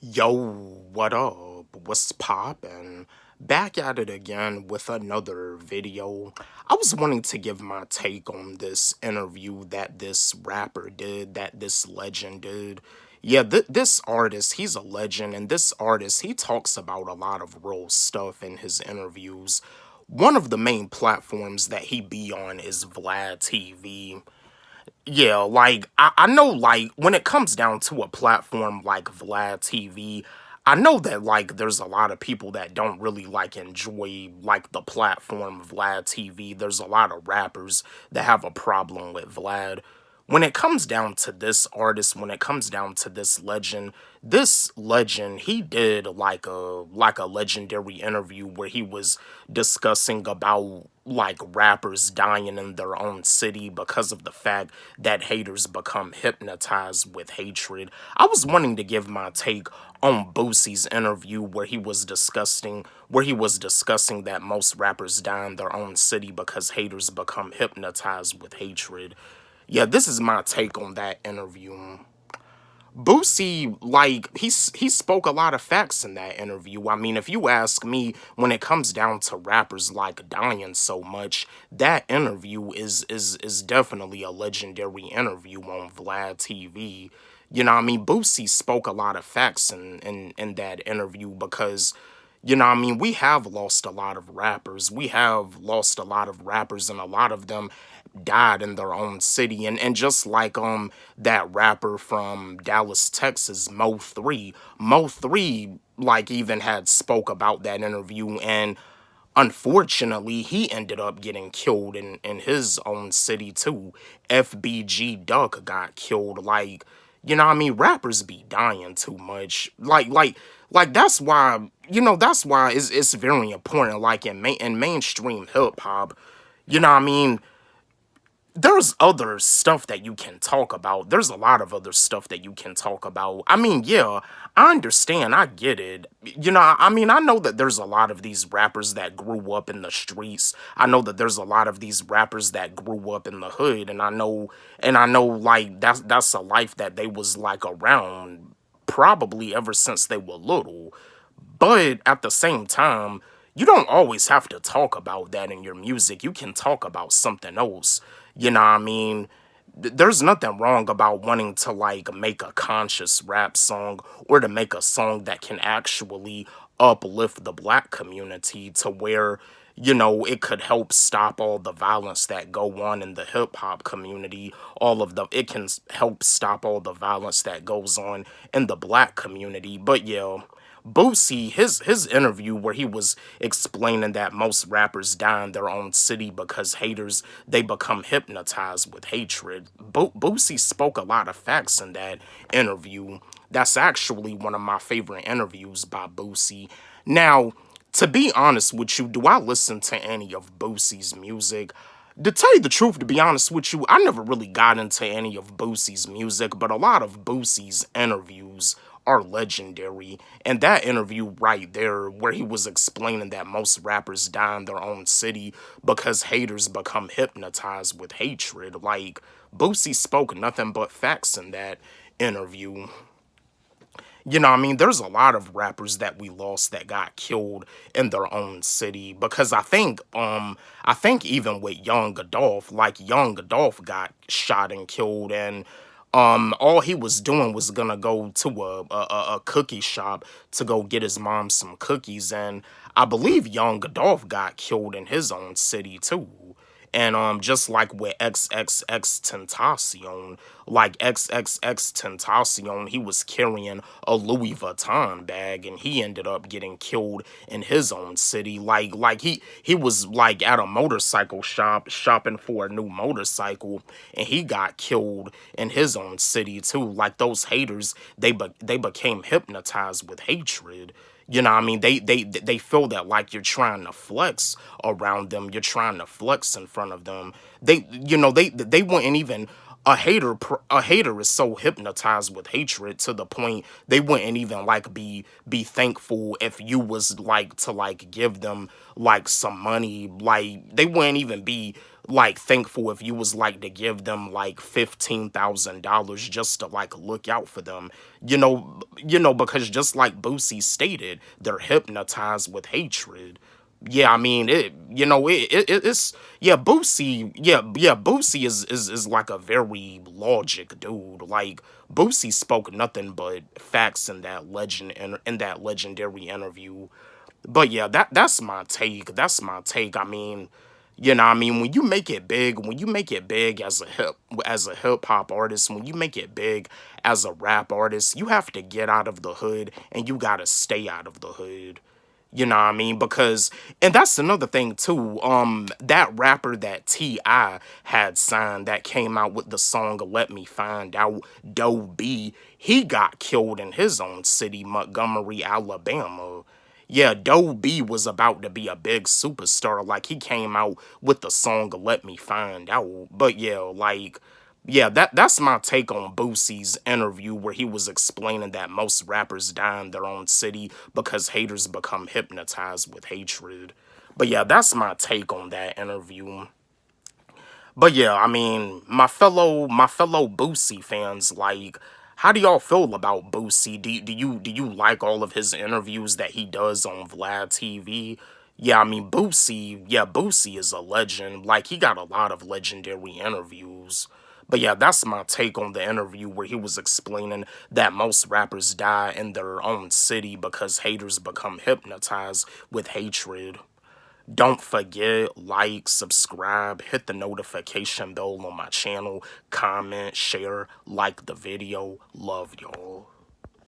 Yo, what up? What's poppin'? Back at it again with another video. I was wanting to give my take on this interview that this rapper did, that this legend did. Yeah, this artist, he's a legend, and this artist, he talks about a lot of real stuff in his interviews. One of the main platforms that he be on is Vlad TV. Yeah, like I know like when it comes down to a platform like Vlad TV, I know that like there's a lot of people that don't really like enjoy like the platform Vlad TV. There's a lot of rappers that have a problem with Vlad. When it comes down to this artist, when it comes down to this legend, he did like a legendary interview where he was discussing about like rappers dying in their own city because of the fact that haters become hypnotized with hatred. I was wanting to give my take on Boosie's interview where he was discussing that most rappers die in their own city because haters become hypnotized with hatred. Yeah, this is my take on that interview. Boosie, like, he spoke a lot of facts in that interview. I mean, if you ask me, when it comes down to rappers like dying so much, that interview is definitely a legendary interview on Vlad TV. You know what I mean? Boosie spoke a lot of facts in that interview because you know what I mean? We have lost a lot of rappers. We have lost a lot of rappers, and a lot of them died in their own city. And just like that rapper from Dallas, Texas, Mo3 like even had spoke about that interview, and unfortunately he ended up getting killed in his own city too. FBG Duck got killed. Like, you know what I mean? Rappers be dying too much. Like that's why, that's why it's very important, like in mainstream hip hop, you know what I mean? There's other stuff that you can talk about. There's a lot of other stuff that you can talk about. I mean, yeah, I understand. I get it. I mean, I know that there's a lot of these rappers that grew up in the streets. I know that there's a lot of these rappers that grew up in the hood, and I know like that's a life that they was like around probably ever since they were little. But at the same time, you don't always have to talk about that in your music. You can talk about something else. You know what I mean? There's nothing wrong about wanting to like make a conscious rap song or to make a song that can actually uplift the black community to where it could help stop all the violence that go on in the hip hop community. It can help stop all the violence that goes on in the black community. But yeah, Boosie, his interview where he was explaining that most rappers die in their own city because haters, they become hypnotized with hatred. Boosie spoke a lot of facts in that interview. That's actually one of my favorite interviews by Boosie. Now, to be honest with you, do I listen to any of Boosie's music? To tell you the truth, to be honest with you, I never really got into any of Boosie's music, but a lot of Boosie's interviews are legendary. And that interview right there, where he was explaining that most rappers die in their own city because haters become hypnotized with hatred, like, Boosie spoke nothing but facts in that interview. I mean, there's a lot of rappers that we lost that got killed in their own city because I think even with Young Adolph, like Young Adolph got shot and killed, and all he was doing was gonna go to a cookie shop to go get his mom some cookies, and I believe Young Adolph got killed in his own city too. And just like with XXX Tentacion, like XXX Tentacion, he was carrying a Louis Vuitton bag, and he ended up getting killed in his own city. Like he was like at a motorcycle shop shopping for a new motorcycle, and he got killed in his own city too. Like those haters, they became hypnotized with hatred. You know what I mean? They feel that like you're trying to flex around them. You're trying to flex in front of them. They wouldn't even a hater is so hypnotized with hatred to the point they wouldn't even like be thankful if you was like to like give them like some money. Like they wouldn't even be like thankful if you was like to give them like $15,000 just to like look out for them. Because just like Boosie stated, they're hypnotized with hatred. Yeah, I mean it's yeah, Boosie is like a very logic dude. Like Boosie spoke nothing but facts in that in that legendary interview. But yeah, that's my take. That's my take. I mean, when you make it big, when you make it big as a hip hop artist, when you make it big as a rap artist, you have to get out of the hood and you gotta stay out of the hood. You know what I mean? Because, and that's another thing too. That rapper that T.I. had signed that came out with the song "Let Me Find Out," Doe B, he got killed in his own city, Montgomery, Alabama. Yeah, Doe B was about to be a big superstar. Like he came out with the song "Let Me Find Out." But yeah, like yeah, that's my take on Boosie's interview where he was explaining that most rappers die in their own city because haters become hypnotized with hatred. But yeah, that's my take on that interview. But yeah, I mean, my fellow Boosie fans, like, how do y'all feel about Boosie? Do you like all of his interviews that he does on Vlad TV? Yeah, I mean Boosie is a legend. Like he got a lot of legendary interviews. But yeah, that's my take on the interview where he was explaining that most rappers die in their own city because haters become hypnotized with hatred. Don't forget, like, subscribe, hit the notification bell on my channel, comment, share, like the video. Love y'all.